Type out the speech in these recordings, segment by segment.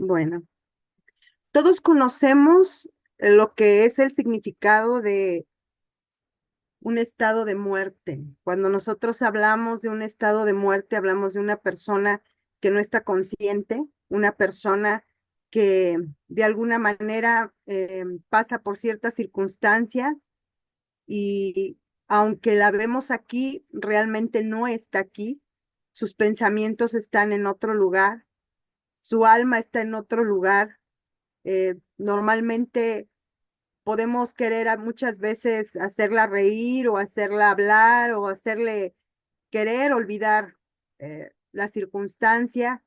Bueno, todos conocemos lo que es el significado de un estado de muerte. Cuando nosotros hablamos de un estado de muerte, hablamos de una persona que no está consciente, una persona que de alguna manera pasa por ciertas circunstancias y aunque la vemos aquí, realmente no está aquí. Sus pensamientos están en otro lugar, su alma está en otro lugar. Normalmente podemos querer muchas veces hacerla reír o hacerla hablar o hacerle querer olvidar la circunstancia,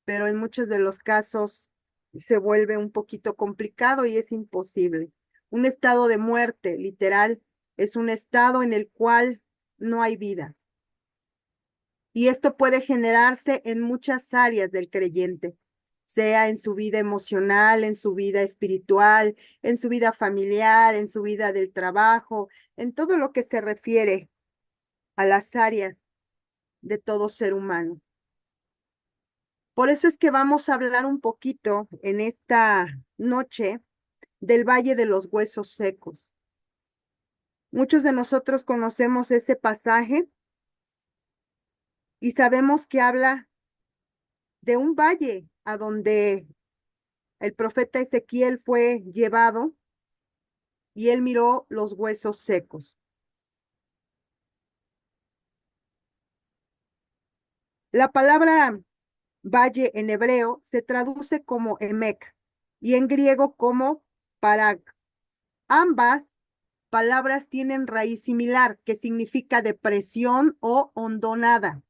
pero en muchos de los casos se vuelve un poquito complicado y es imposible. Un estado de muerte, literal, es un estado en el cual no hay vida. Y esto puede generarse en muchas áreas del creyente, sea en su vida emocional, en su vida espiritual, en su vida familiar, en su vida del trabajo, en todo lo que se refiere a las áreas de todo ser humano. Por eso es que vamos a hablar un poquito en esta noche del Valle de los Huesos Secos. Muchos de nosotros conocemos ese pasaje y sabemos que habla de un valle a donde el profeta Ezequiel fue llevado y él miró los huesos secos. La palabra valle en hebreo se traduce como Emek y en griego como Parag. Ambas palabras tienen raíz similar que significa depresión o hondonada.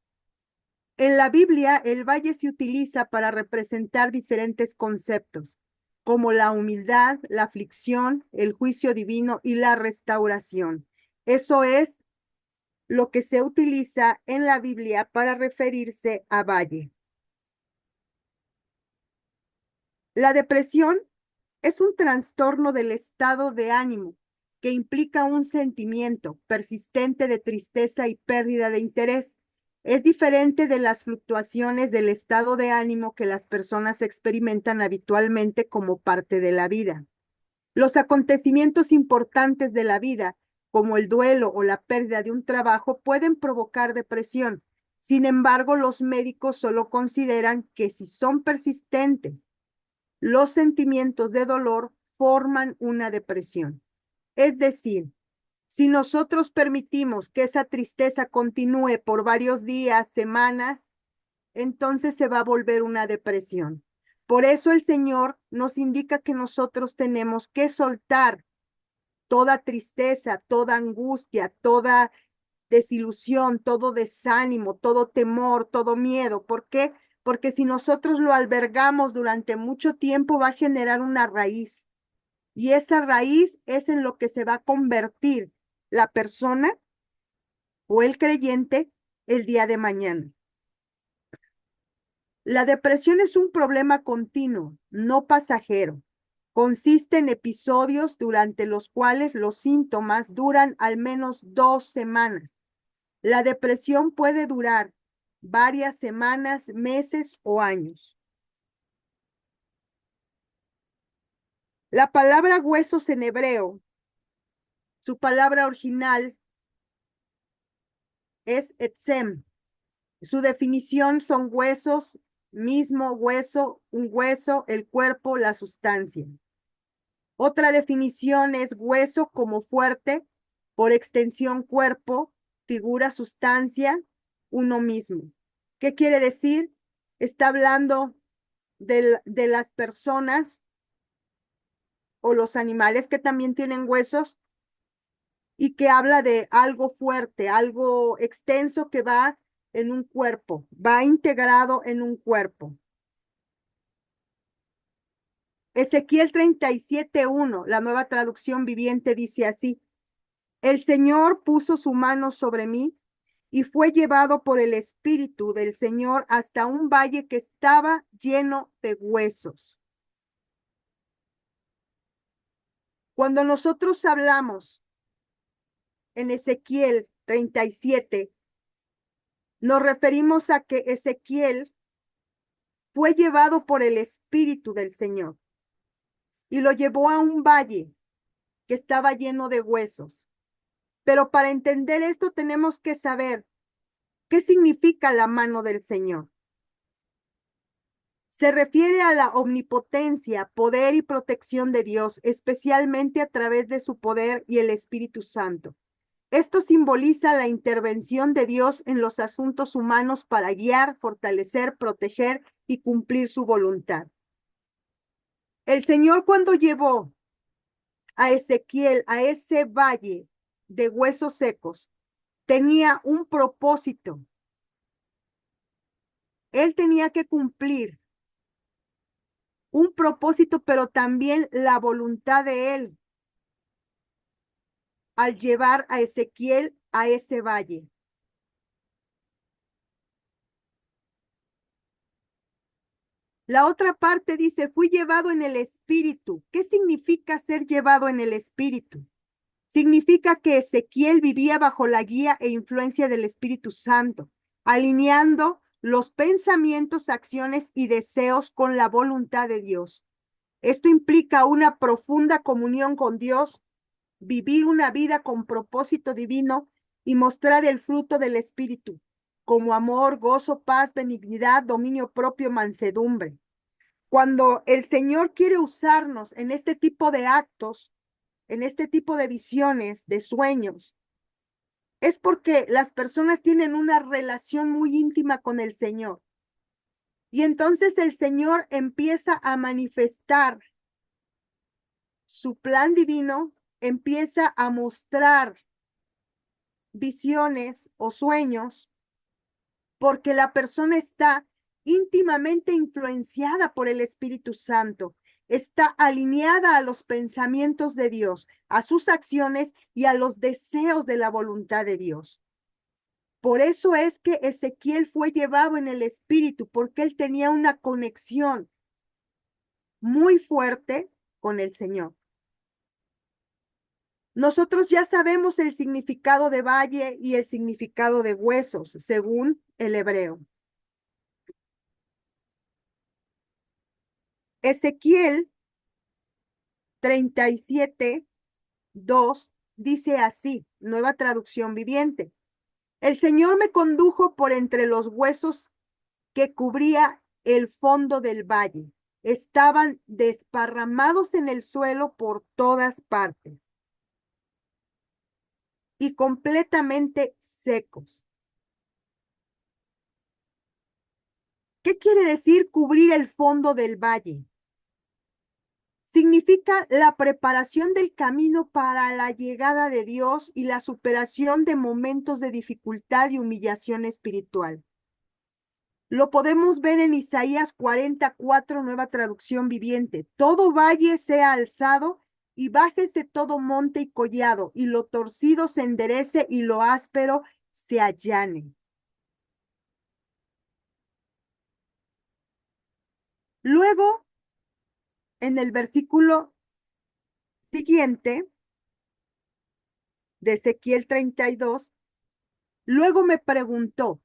En la Biblia, el valle se utiliza para representar diferentes conceptos, como la humildad, la aflicción, el juicio divino y la restauración. Eso es lo que se utiliza en la Biblia para referirse a valle. La depresión es un trastorno del estado de ánimo que implica un sentimiento persistente de tristeza y pérdida de interés. Es diferente de las fluctuaciones del estado de ánimo que las personas experimentan habitualmente como parte de la vida. Los acontecimientos importantes de la vida, como el duelo o la pérdida de un trabajo, pueden provocar depresión. Sin embargo, los médicos solo consideran que si son persistentes, los sentimientos de dolor forman una depresión. Es decir, si nosotros permitimos que esa tristeza continúe por varios días, semanas, entonces se va a volver una depresión. Por eso el Señor nos indica que nosotros tenemos que soltar toda tristeza, toda angustia, toda desilusión, todo desánimo, todo temor, todo miedo. ¿Por qué? Porque si nosotros lo albergamos durante mucho tiempo va a generar una raíz y esa raíz es en lo que se va a convertir la persona o el creyente el día de mañana. La depresión es un problema continuo, no pasajero. Consiste en episodios durante los cuales los síntomas duran al menos 2 semanas. La depresión puede durar varias semanas, meses o años. La palabra huesos en hebreo, su palabra original es etzem. Su definición son huesos, mismo hueso, un hueso, el cuerpo, la sustancia. Otra definición es hueso como fuerte, por extensión cuerpo, figura sustancia, uno mismo. ¿Qué quiere decir? Está hablando de las personas o los animales que también tienen huesos y que habla de algo fuerte, algo extenso que va en un cuerpo, va integrado en un cuerpo. Ezequiel 37:1, la nueva traducción viviente dice así: el Señor puso su mano sobre mí y fue llevado por el Espíritu del Señor hasta un valle que estaba lleno de huesos. Cuando nosotros hablamos en Ezequiel 37, nos referimos a que Ezequiel fue llevado por el Espíritu del Señor y lo llevó a un valle que estaba lleno de huesos. Pero para entender esto tenemos que saber qué significa la mano del Señor. Se refiere a la omnipotencia, poder y protección de Dios, especialmente a través de su poder y el Espíritu Santo. Esto simboliza la intervención de Dios en los asuntos humanos para guiar, fortalecer, proteger y cumplir su voluntad. El Señor, cuando llevó a Ezequiel a ese valle de huesos secos, tenía un propósito. Él tenía que cumplir un propósito, pero también la voluntad de él al llevar a Ezequiel a ese valle. La otra parte dice, fui llevado en el Espíritu. ¿Qué significa ser llevado en el Espíritu? Significa que Ezequiel vivía bajo la guía e influencia del Espíritu Santo, alineando los pensamientos, acciones y deseos con la voluntad de Dios. Esto implica una profunda comunión con Dios, vivir una vida con propósito divino y mostrar el fruto del Espíritu, como amor, gozo, paz, benignidad, dominio propio, mansedumbre. Cuando el Señor quiere usarnos en este tipo de actos, en este tipo de visiones, de sueños, es porque las personas tienen una relación muy íntima con el Señor. Y entonces el Señor empieza a manifestar su plan divino, empieza a mostrar visiones o sueños, porque la persona está íntimamente influenciada por el Espíritu Santo, está alineada a los pensamientos de Dios, a sus acciones y a los deseos de la voluntad de Dios. Por eso es que Ezequiel fue llevado en el Espíritu, porque él tenía una conexión muy fuerte con el Señor. Nosotros ya sabemos el significado de valle y el significado de huesos, según el hebreo. Ezequiel 37:2 dice así, nueva traducción viviente. El Señor me condujo por entre los huesos que cubría el fondo del valle. Estaban desparramados en el suelo por todas partes y completamente secos. ¿Qué quiere decir cubrir el fondo del valle? Significa la preparación del camino para la llegada de Dios y la superación de momentos de dificultad y humillación espiritual. Lo podemos ver en Isaías 44, nueva traducción viviente. Todo valle sea alzado y bájese todo monte y collado, y lo torcido se enderece y lo áspero se allane. Luego, en el versículo siguiente de Ezequiel 32, luego me preguntó,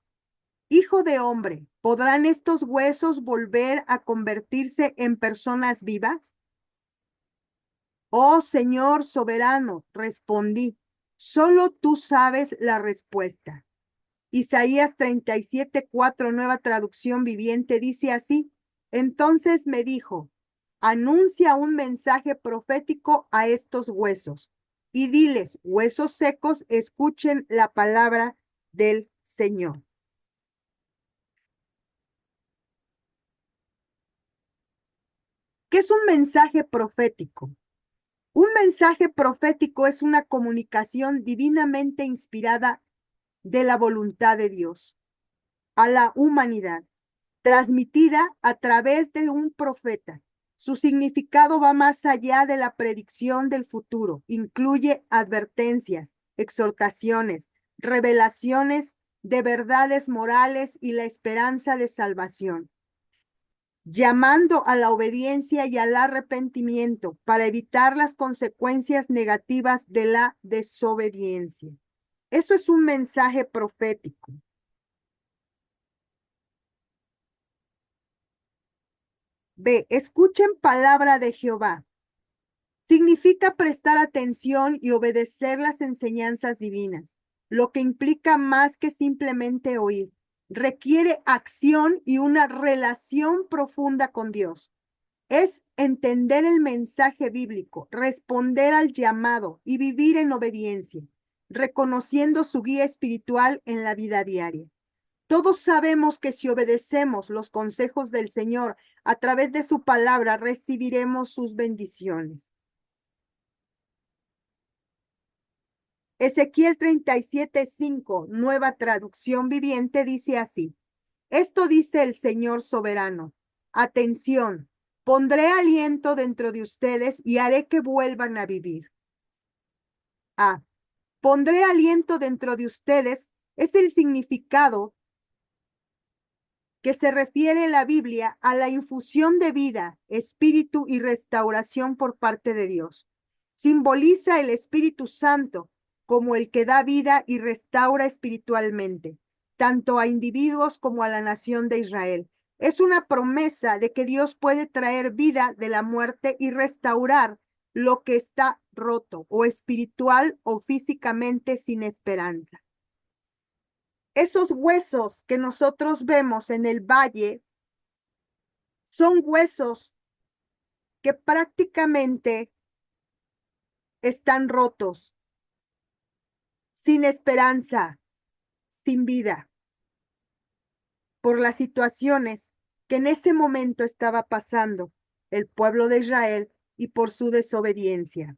hijo de hombre, ¿podrán estos huesos volver a convertirse en personas vivas? Oh Señor soberano, respondí, solo tú sabes la respuesta. Isaías 37:4, nueva traducción viviente, dice así, entonces me dijo, anuncia un mensaje profético a estos huesos y diles, huesos secos, escuchen la palabra del Señor. ¿Qué es un mensaje profético? Un mensaje profético es una comunicación divinamente inspirada de la voluntad de Dios a la humanidad, transmitida a través de un profeta. Su significado va más allá de la predicción del futuro, incluye advertencias, exhortaciones, revelaciones de verdades morales y la esperanza de salvación, llamando a la obediencia y al arrepentimiento para evitar las consecuencias negativas de la desobediencia. Eso es un mensaje profético. B. Escuchen palabra de Jehová. Significa prestar atención y obedecer las enseñanzas divinas, lo que implica más que simplemente oír. Requiere acción y una relación profunda con Dios. Es entender el mensaje bíblico, responder al llamado y vivir en obediencia, reconociendo su guía espiritual en la vida diaria. Todos sabemos que si obedecemos los consejos del Señor a través de su palabra, recibiremos sus bendiciones. Ezequiel 37:5, nueva traducción viviente, dice así: Esto dice el Señor soberano. Atención, pondré aliento dentro de ustedes y haré que vuelvan a vivir. A. Pondré aliento dentro de ustedes es el significado que se refiere la Biblia a la infusión de vida, espíritu y restauración por parte de Dios. Simboliza el Espíritu Santo como el que da vida y restaura espiritualmente, tanto a individuos como a la nación de Israel. Es una promesa de que Dios puede traer vida de la muerte y restaurar lo que está roto o espiritual o físicamente sin esperanza. Esos huesos que nosotros vemos en el valle son huesos que prácticamente están rotos, sin esperanza, sin vida, por las situaciones que en ese momento estaba pasando el pueblo de Israel y por su desobediencia.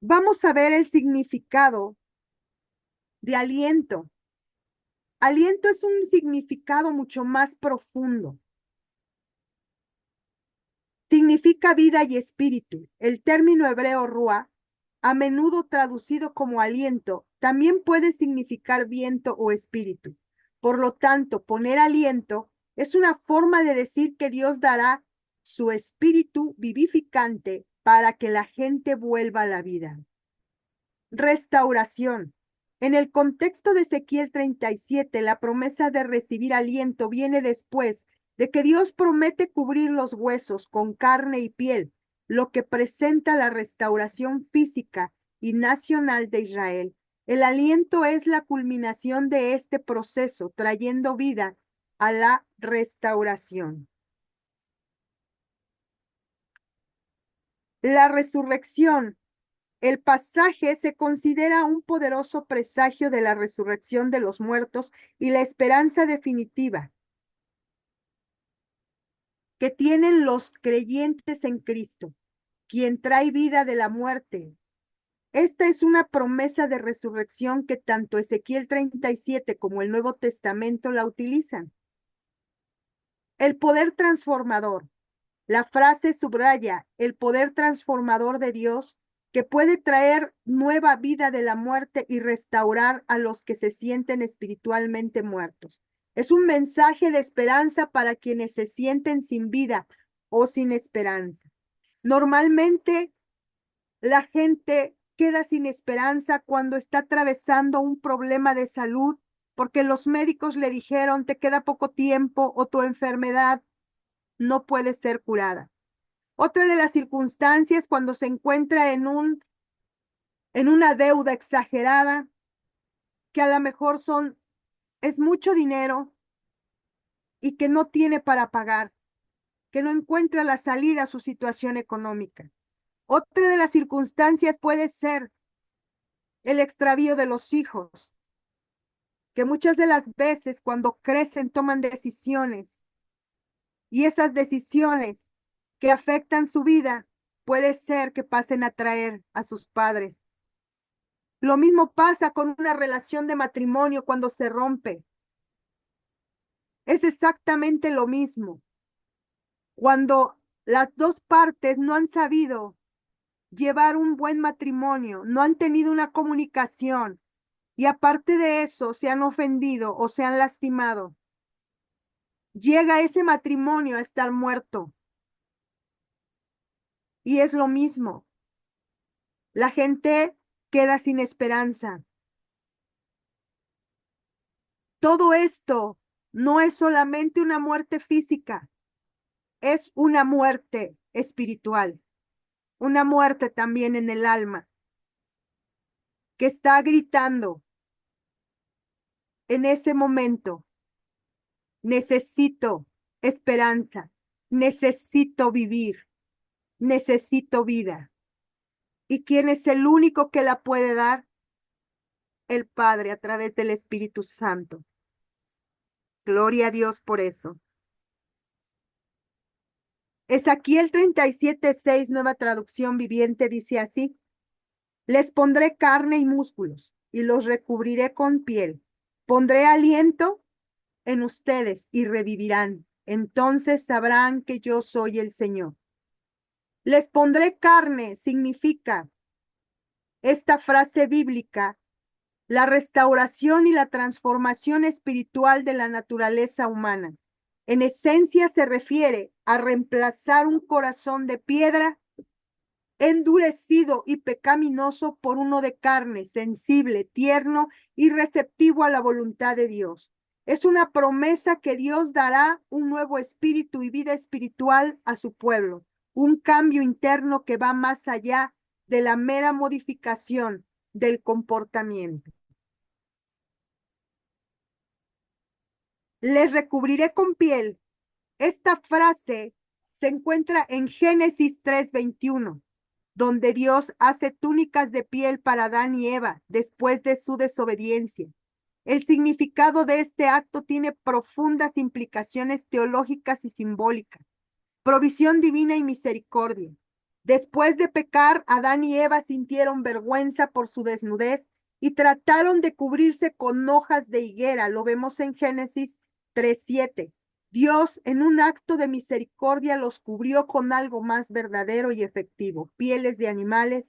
Vamos a ver el significado de aliento. Aliento es un significado mucho más profundo. Significa vida y espíritu. El término hebreo ruah, a menudo traducido como aliento, también puede significar viento o espíritu. Por lo tanto, poner aliento es una forma de decir que Dios dará su espíritu vivificante para que la gente vuelva a la vida. Restauración. En el contexto de Ezequiel 37, la promesa de recibir aliento viene después de que Dios promete cubrir los huesos con carne y piel, lo que presenta la restauración física y nacional de Israel. El aliento es la culminación de este proceso, trayendo vida a la restauración. La resurrección. El pasaje se considera un poderoso presagio de la resurrección de los muertos y la esperanza definitiva que tienen los creyentes en Cristo, quien trae vida de la muerte. Esta es una promesa de resurrección que tanto Ezequiel 37 como el Nuevo Testamento la utilizan. El poder transformador. La frase subraya el poder transformador de Dios que puede traer nueva vida de la muerte y restaurar a los que se sienten espiritualmente muertos. Es un mensaje de esperanza para quienes se sienten sin vida o sin esperanza. Normalmente la gente queda sin esperanza cuando está atravesando un problema de salud porque los médicos le dijeron te queda poco tiempo o tu enfermedad no puede ser curada. Otra de las circunstancias cuando se encuentra en una deuda exagerada, que a lo mejor es mucho dinero y que no tiene para pagar, que no encuentra la salida a su situación económica. Otra de las circunstancias puede ser el extravío de los hijos, que muchas de las veces cuando crecen toman decisiones y esas decisiones que afectan su vida puede ser que pasen a traer a sus padres. Lo mismo pasa con una relación de matrimonio cuando se rompe. Es exactamente lo mismo. Cuando las dos partes no han sabido llevar un buen matrimonio, no han tenido una comunicación y aparte de eso se han ofendido o se han lastimado, llega ese matrimonio a estar muerto. Y es lo mismo. La gente queda sin esperanza. Todo esto no es solamente una muerte física, es una muerte espiritual, una muerte también en el alma, que está gritando en ese momento: necesito esperanza, necesito vivir, necesito vida. ¿Y quién es el único que la puede dar? El Padre a través del Espíritu Santo. Gloria a Dios por eso. Ezequiel 37:6, nueva traducción viviente, dice así: les pondré carne y músculos y los recubriré con piel. Pondré aliento en ustedes y revivirán. Entonces sabrán que yo soy el Señor. Les pondré carne significa esta frase bíblica la restauración y la transformación espiritual de la naturaleza humana. En esencia se refiere a reemplazar un corazón de piedra endurecido y pecaminoso por uno de carne, sensible, tierno y receptivo a la voluntad de Dios. Es una promesa que Dios dará un nuevo espíritu y vida espiritual a su pueblo, un cambio interno que va más allá de la mera modificación del comportamiento. Les recubriré con piel. Esta frase se encuentra en Génesis 3:21, donde Dios hace túnicas de piel para Adán y Eva después de su desobediencia. El significado de este acto tiene profundas implicaciones teológicas y simbólicas, provisión divina y misericordia. Después de pecar, Adán y Eva sintieron vergüenza por su desnudez y trataron de cubrirse con hojas de higuera. Lo vemos en Génesis 3:7. Dios, en un acto de misericordia, los cubrió con algo más verdadero y efectivo: pieles de animales.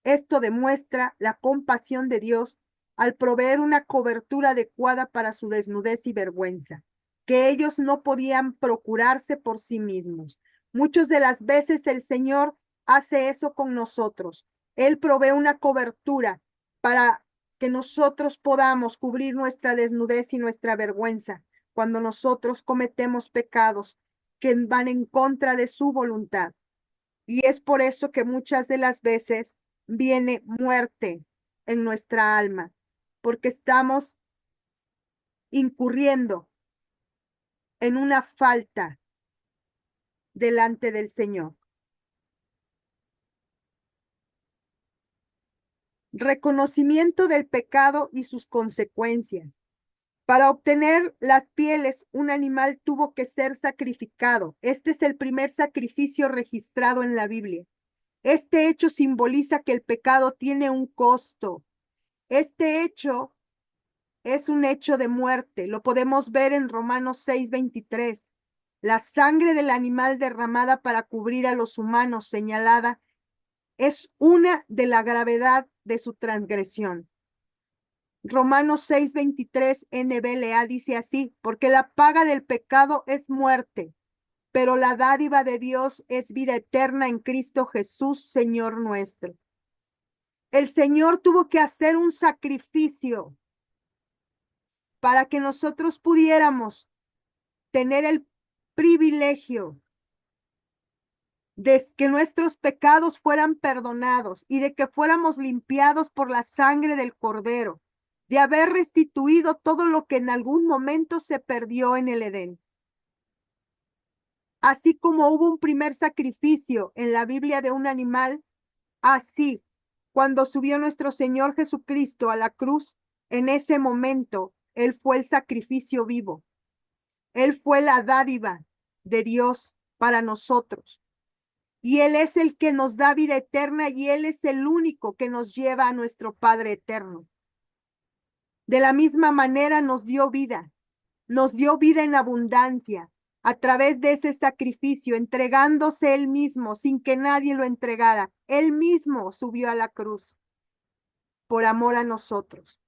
Esto demuestra la compasión de Dios al proveer una cobertura adecuada para su desnudez y vergüenza, que ellos no podían procurarse por sí mismos. Muchas de las veces el Señor hace eso con nosotros. Él provee una cobertura para que nosotros podamos cubrir nuestra desnudez y nuestra vergüenza cuando nosotros cometemos pecados que van en contra de su voluntad. Y es por eso que muchas de las veces viene muerte en nuestra alma, porque estamos incurriendo en una falta delante del Señor. Reconocimiento del pecado y sus consecuencias. Para obtener las pieles, un animal tuvo que ser sacrificado. Este es el primer sacrificio registrado en la Biblia. Este hecho simboliza que el pecado tiene un costo. Este hecho es un hecho de muerte. Lo podemos ver en Romanos 6:23. La sangre del animal derramada para cubrir a los humanos, señalada, es una de la gravedad de su transgresión. Romanos 6:23 NBLA dice así: porque la paga del pecado es muerte, pero la dádiva de Dios es vida eterna en Cristo Jesús, Señor nuestro. El Señor tuvo que hacer un sacrificio para que nosotros pudiéramos tener el privilegio de que nuestros pecados fueran perdonados y de que fuéramos limpiados por la sangre del Cordero, de haber restituido todo lo que en algún momento se perdió en el Edén. Así como hubo un primer sacrificio en la Biblia de un animal, así, cuando subió nuestro Señor Jesucristo a la cruz, en ese momento, Él fue el sacrificio vivo. Él fue la dádiva de Dios para nosotros. Y Él es el que nos da vida eterna y Él es el único que nos lleva a nuestro Padre eterno. De la misma manera nos dio vida en abundancia a través de ese sacrificio, entregándose Él mismo sin que nadie lo entregara. Él mismo subió a la cruz por amor a nosotros.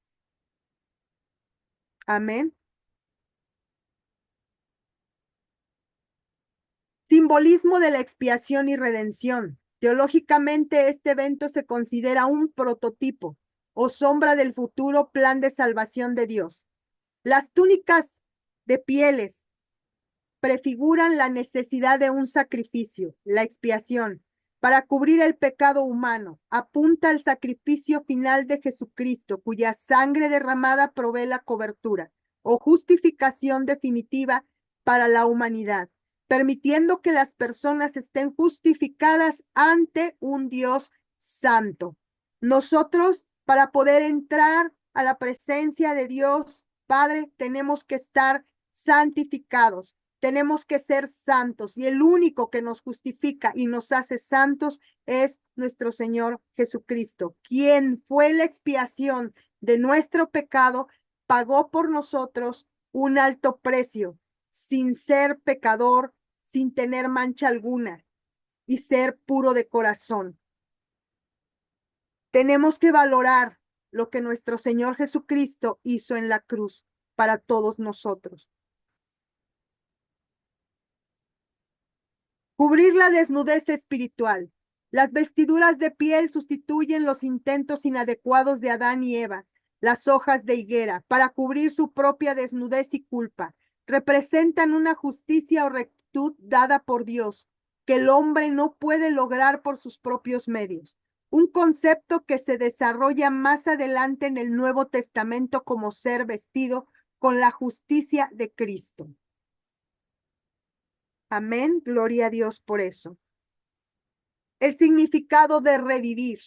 Amén. Simbolismo de la expiación y redención. Teológicamente, este evento se considera un prototipo o sombra del futuro plan de salvación de Dios. Las túnicas de pieles prefiguran la necesidad de un sacrificio, la expiación, para cubrir el pecado humano. Apunta al sacrificio final de Jesucristo, cuya sangre derramada provee la cobertura o justificación definitiva para la humanidad, permitiendo que las personas estén justificadas ante un Dios santo. Nosotros, para poder entrar a la presencia de Dios Padre, tenemos que estar santificados. Tenemos que ser santos y el único que nos justifica y nos hace santos es nuestro Señor Jesucristo, quien fue la expiación de nuestro pecado, pagó por nosotros un alto precio, sin ser pecador, sin tener mancha alguna y ser puro de corazón. Tenemos que valorar lo que nuestro Señor Jesucristo hizo en la cruz para todos nosotros. Cubrir la desnudez espiritual. Las vestiduras de piel sustituyen los intentos inadecuados de Adán y Eva, las hojas de higuera, para cubrir su propia desnudez y culpa. Representan una justicia o rectitud dada por Dios, que el hombre no puede lograr por sus propios medios. Un concepto que se desarrolla más adelante en el Nuevo Testamento como ser vestido con la justicia de Cristo. Amén, gloria a Dios por eso. El significado de revivir.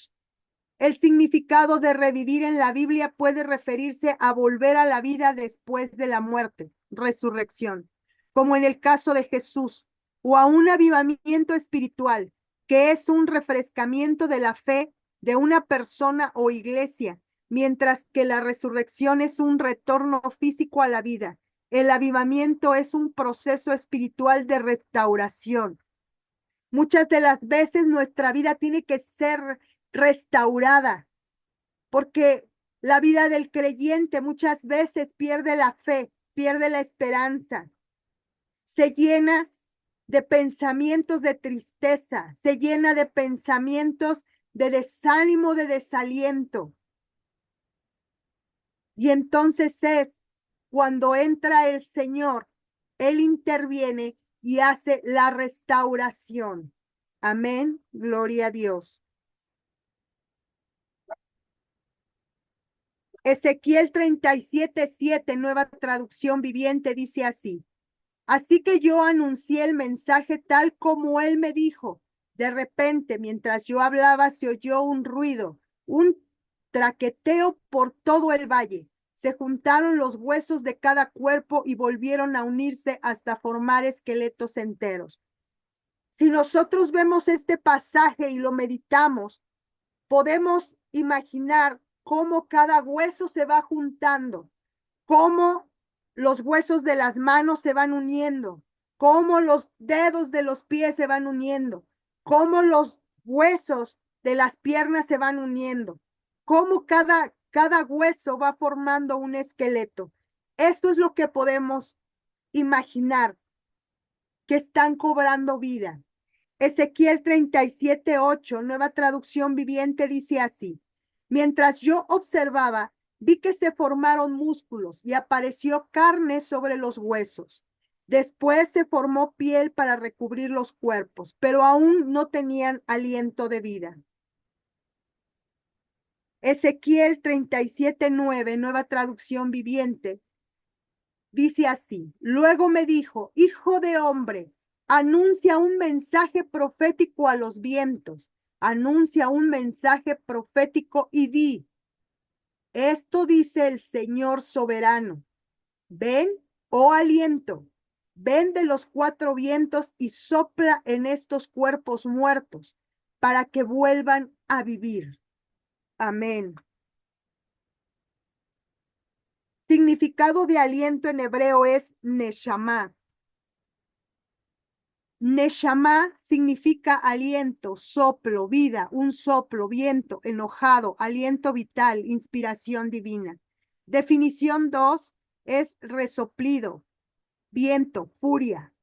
El significado de revivir en la Biblia puede referirse a volver a la vida después de la muerte, resurrección, como en el caso de Jesús, o a un avivamiento espiritual, que es un refrescamiento de la fe de una persona o iglesia, mientras que la resurrección es un retorno físico a la vida. El avivamiento es un proceso espiritual de restauración. Muchas de las veces nuestra vida tiene que ser restaurada, porque la vida del creyente muchas veces pierde la fe, pierde la esperanza, se llena de pensamientos de tristeza, se llena de pensamientos de desánimo, de desaliento. Y entonces es cuando entra el Señor, Él interviene y hace la restauración. Amén, gloria a Dios. Ezequiel 37:7, nueva traducción viviente, dice así. Así que yo anuncié el mensaje tal como él me dijo. De repente, mientras yo hablaba, se oyó un ruido, un traqueteo por todo el valle. Se juntaron los huesos de cada cuerpo y volvieron a unirse hasta formar esqueletos enteros. Si nosotros vemos este pasaje y lo meditamos, podemos imaginar cómo cada hueso se va juntando, cómo los huesos de las manos se van uniendo, cómo los dedos de los pies se van uniendo, cómo los huesos de las piernas se van uniendo, cómo cada hueso va formando un esqueleto. Esto es lo que podemos imaginar, que están cobrando vida. Ezequiel 37:8, nueva traducción viviente, dice así. Mientras yo observaba, vi que se formaron músculos y apareció carne sobre los huesos. Después se formó piel para recubrir los cuerpos, pero aún no tenían aliento de vida. Ezequiel 37:9, nueva traducción viviente, dice así. Luego me dijo, hijo de hombre, anuncia un mensaje profético a los vientos, anuncia un mensaje profético y di, esto dice el Señor soberano. Ven, oh aliento, ven de los cuatro vientos y sopla en estos cuerpos muertos para que vuelvan a vivir. Amén. Significado de aliento en hebreo es neshama. Neshama significa aliento, soplo, vida, un soplo, viento, enojado, aliento vital, inspiración divina. Definición 2 es resoplido, viento, furia,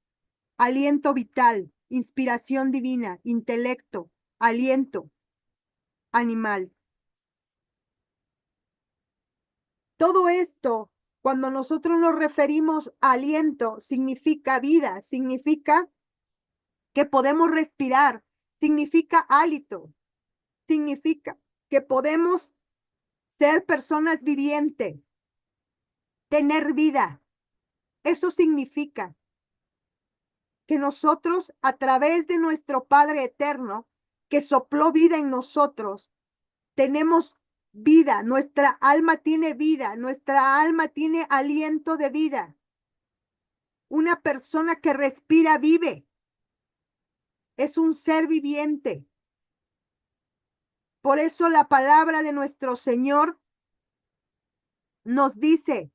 aliento vital, inspiración divina, intelecto, aliento, animal. Todo esto Cuando nosotros nos referimos a aliento, significa vida, significa que podemos respirar, significa hálito, significa que podemos ser personas vivientes, tener vida. Eso significa que nosotros, a través de nuestro Padre Eterno, que sopló vida en nosotros, tenemos vida, nuestra alma tiene vida, nuestra alma tiene aliento de vida. Una persona que respira vive, es un ser viviente. Por eso la palabra de nuestro Señor nos dice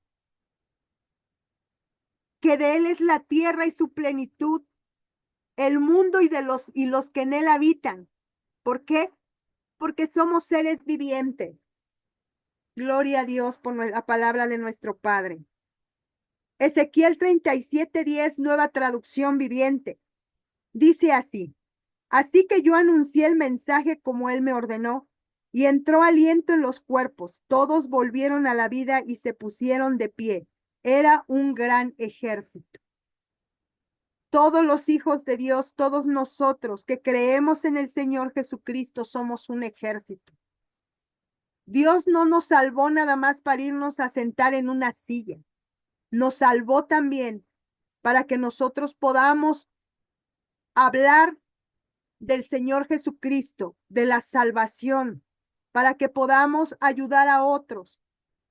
que de Él es la tierra y su plenitud, el mundo y los que en Él habitan. ¿Por qué? Porque somos seres vivientes. Gloria a Dios por la palabra de nuestro Padre. Ezequiel 37:10, nueva traducción viviente. Dice así: así que yo anuncié el mensaje como él me ordenó, y entró aliento en los cuerpos. Todos volvieron a la vida y se pusieron de pie. Era un gran ejército. Todos los hijos de Dios, todos nosotros que creemos en el Señor Jesucristo, somos un ejército. Dios no nos salvó nada más para irnos a sentar en una silla. Nos salvó también para que nosotros podamos hablar del Señor Jesucristo, de la salvación, para que podamos ayudar a otros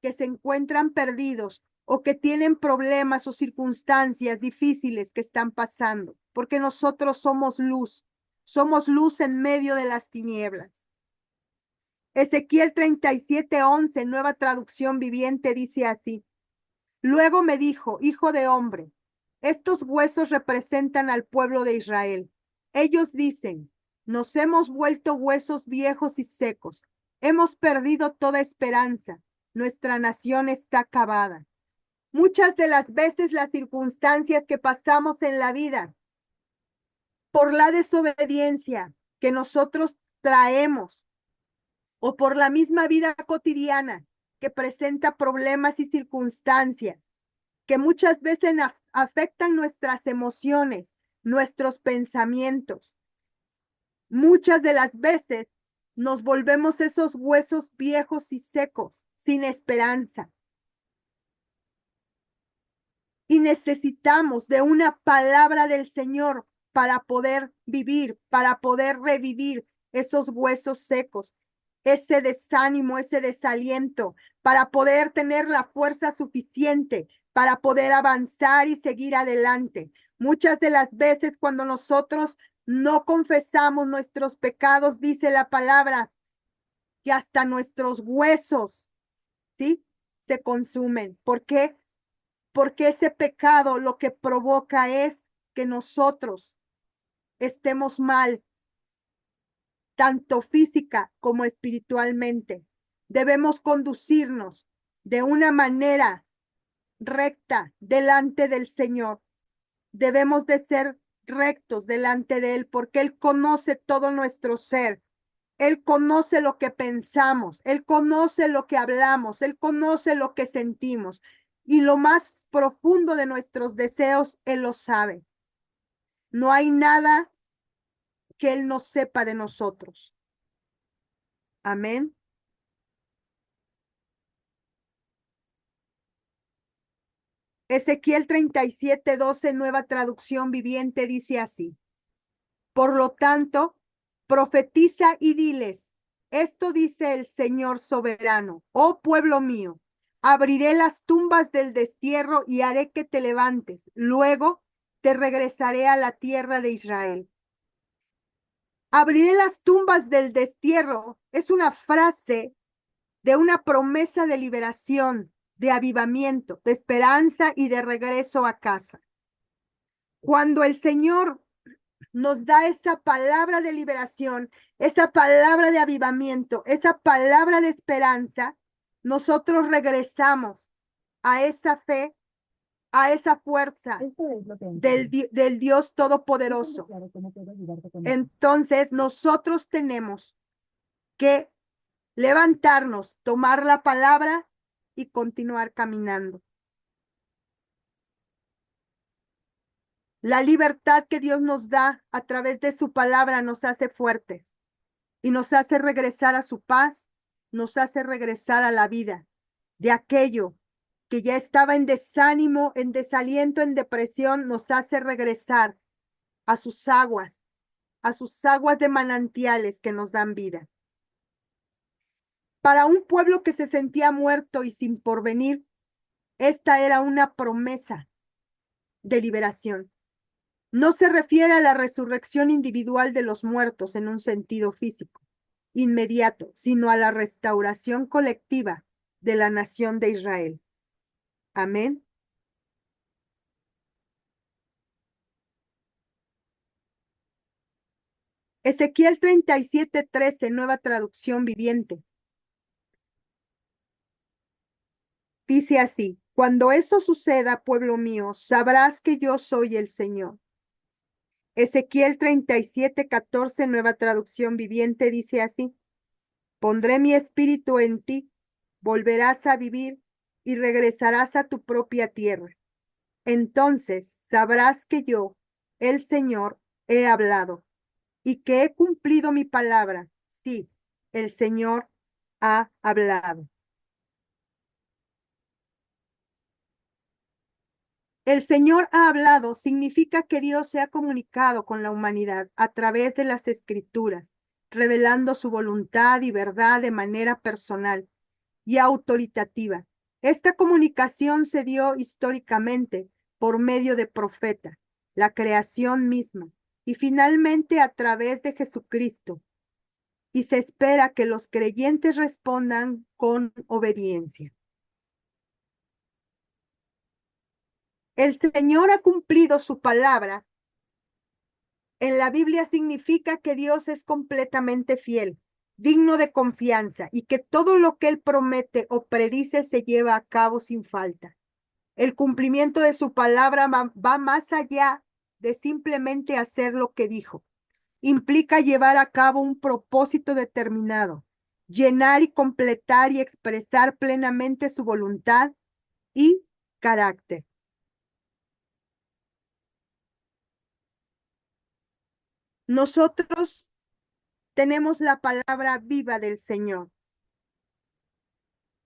que se encuentran perdidos o que tienen problemas o circunstancias difíciles que están pasando, porque nosotros somos luz en medio de las tinieblas. Ezequiel 37:11, nueva traducción viviente, dice así: luego me dijo, hijo de hombre, estos huesos representan al pueblo de Israel. Ellos dicen, nos hemos vuelto huesos viejos y secos. Hemos perdido toda esperanza. Nuestra nación está acabada. Muchas de las veces las circunstancias que pasamos en la vida por la desobediencia que nosotros traemos o por la misma vida cotidiana que presenta problemas y circunstancias que muchas veces afectan nuestras emociones, nuestros pensamientos. Muchas de las veces nos volvemos esos huesos viejos y secos, sin esperanza. Y necesitamos de una palabra del Señor para poder vivir, para poder revivir esos huesos secos, ese desánimo, ese desaliento, para poder tener la fuerza suficiente para poder avanzar y seguir adelante. Muchas de las veces cuando nosotros no confesamos nuestros pecados, dice la palabra, que hasta nuestros huesos, ¿sí? Se consumen. ¿Por qué? Porque ese pecado lo que provoca es que nosotros estemos mal, tanto física como espiritualmente. Debemos conducirnos de una manera recta delante del Señor. Debemos de ser rectos delante de Él porque Él conoce todo nuestro ser. Él conoce lo que pensamos, Él conoce lo que hablamos, Él conoce lo que sentimos y lo más profundo de nuestros deseos, Él lo sabe. No hay nada que Él no sepa de nosotros. Amén. Ezequiel 37:12, nueva traducción viviente, dice así: por lo tanto, profetiza y diles, esto dice el Señor soberano, oh pueblo mío, abriré las tumbas del destierro y haré que te levantes. Luego te regresaré a la tierra de Israel. Abriré las tumbas del destierro es una frase de una promesa de liberación, de avivamiento, de esperanza y de regreso a casa. Cuando el Señor nos da esa palabra de liberación, esa palabra de avivamiento, esa palabra de esperanza, nosotros regresamos a esa fe, a esa fuerza del Dios Todopoderoso. Entonces nosotros tenemos que levantarnos, tomar la palabra y continuar caminando. La libertad que Dios nos da a través de su palabra nos hace fuertes y nos hace regresar a su paz, nos hace regresar a la vida de aquello que ya estaba en desánimo, en desaliento, en depresión, nos hace regresar a sus aguas de manantiales que nos dan vida. Para un pueblo que se sentía muerto y sin porvenir, esta era una promesa de liberación. No se refiere a la resurrección individual de los muertos en un sentido físico, inmediato, sino a la restauración colectiva de la nación de Israel. Amén. Ezequiel 37:13, nueva traducción viviente. Dice así: cuando eso suceda, pueblo mío, sabrás que yo soy el Señor. Ezequiel 37:14, nueva traducción viviente, dice así: pondré mi espíritu en ti, volverás a vivir y regresarás a tu propia tierra. Entonces sabrás que yo, el Señor, he hablado y que he cumplido mi palabra. Sí, el Señor ha hablado. El Señor ha hablado significa que Dios se ha comunicado con la humanidad a través de las Escrituras, revelando su voluntad y verdad de manera personal y autoritativa. Esta comunicación se dio históricamente por medio de profetas, la creación misma, y finalmente a través de Jesucristo. Y se espera que los creyentes respondan con obediencia. El Señor ha cumplido su palabra. En la Biblia significa que Dios es completamente fiel, digno de confianza y que todo lo que Él promete o predice se lleva a cabo sin falta. El cumplimiento de su palabra va más allá de simplemente hacer lo que dijo. Implica llevar a cabo un propósito determinado, llenar y completar y expresar plenamente su voluntad y carácter. Nosotros tenemos la palabra viva del Señor.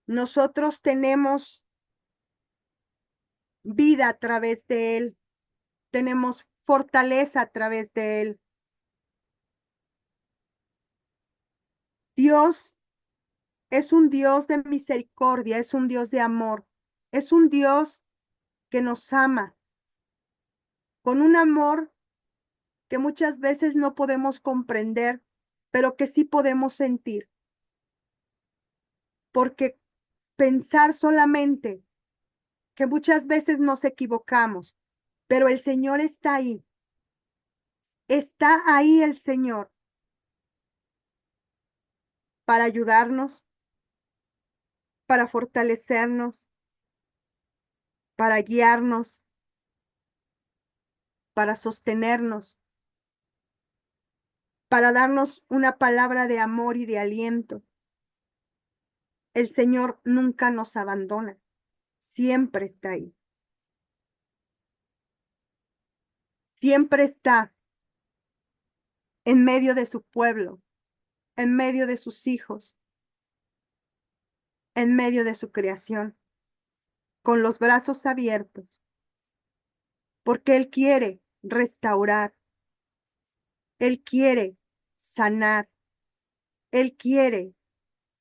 Nosotros tenemos vida a través de Él. Tenemos fortaleza a través de Él. Dios es un Dios de misericordia, es un Dios de amor, es un Dios que nos ama con un amor que muchas veces no podemos comprender, pero que sí podemos sentir. Porque pensar solamente que muchas veces nos equivocamos, pero el Señor está ahí. Está ahí el Señor para ayudarnos, para fortalecernos, para guiarnos, para sostenernos, para darnos una palabra de amor y de aliento. El Señor nunca nos abandona, siempre está ahí. Siempre está en medio de su pueblo, en medio de sus hijos, en medio de su creación, con los brazos abiertos, porque Él quiere restaurar, Él quiere sanar, Él quiere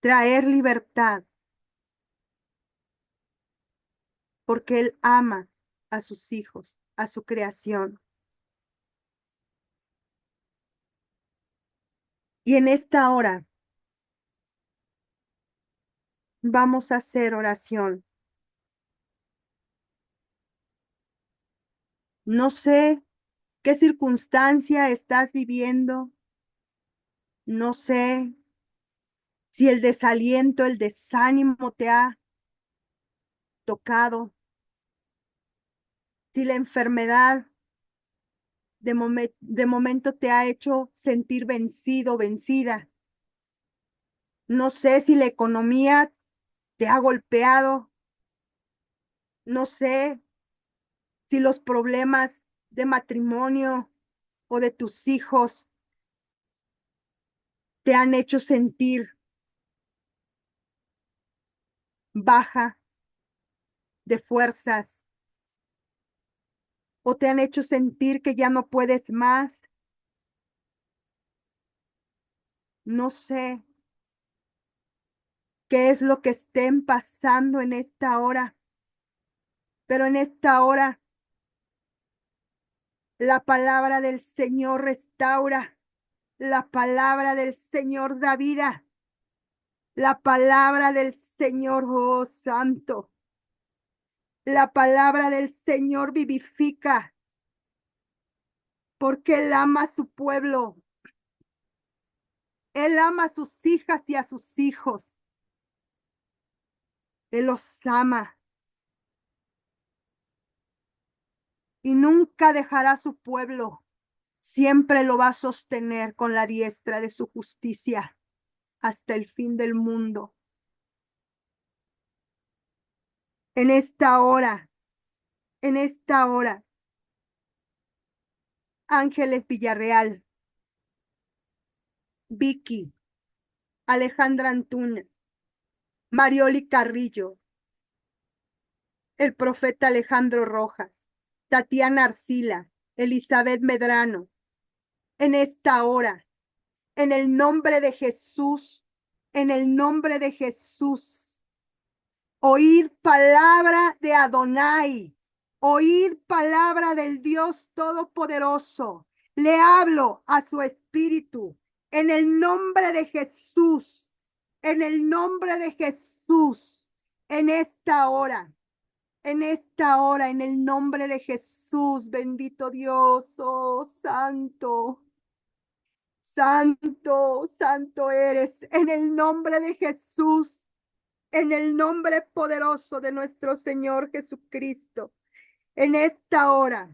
traer libertad, porque Él ama a sus hijos, a su creación. Y en esta hora vamos a hacer oración. No sé qué circunstancia estás viviendo, no sé si el desaliento, el desánimo te ha tocado, si la enfermedad de momento te ha hecho sentir vencido, vencida. No sé si la economía te ha golpeado. No sé si los problemas de matrimonio o de tus hijos te han hecho sentir baja de fuerzas o te han hecho sentir que ya no puedes más. No sé qué es lo que estén pasando en esta hora, pero en esta hora la palabra del Señor restaura, la palabra del Señor da vida, la palabra del Señor, oh santo, la palabra del Señor vivifica, porque Él ama a su pueblo, Él ama a sus hijas y a sus hijos, Él los ama y nunca dejará a su pueblo, siempre lo va a sostener con la diestra de su justicia hasta el fin del mundo. En esta hora, en esta hora, Ángeles Villarreal, Vicky, Alejandra Antuna, Marioli Carrillo, el profeta Alejandro Rojas, Tatiana Arcila, Elizabeth Medrano, en esta hora, en el nombre de Jesús, en el nombre de Jesús, oír palabra de Adonai, oír palabra del Dios Todopoderoso. Le hablo a su espíritu en el nombre de Jesús, en el nombre de Jesús, en esta hora, en el nombre de Jesús, bendito Dios, oh santo, santo, santo eres, en el nombre de Jesús, en el nombre poderoso de nuestro Señor Jesucristo, en esta hora,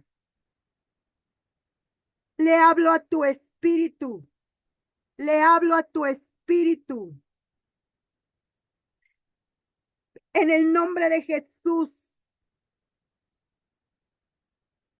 le hablo a tu espíritu, le hablo a tu espíritu, en el nombre de Jesús,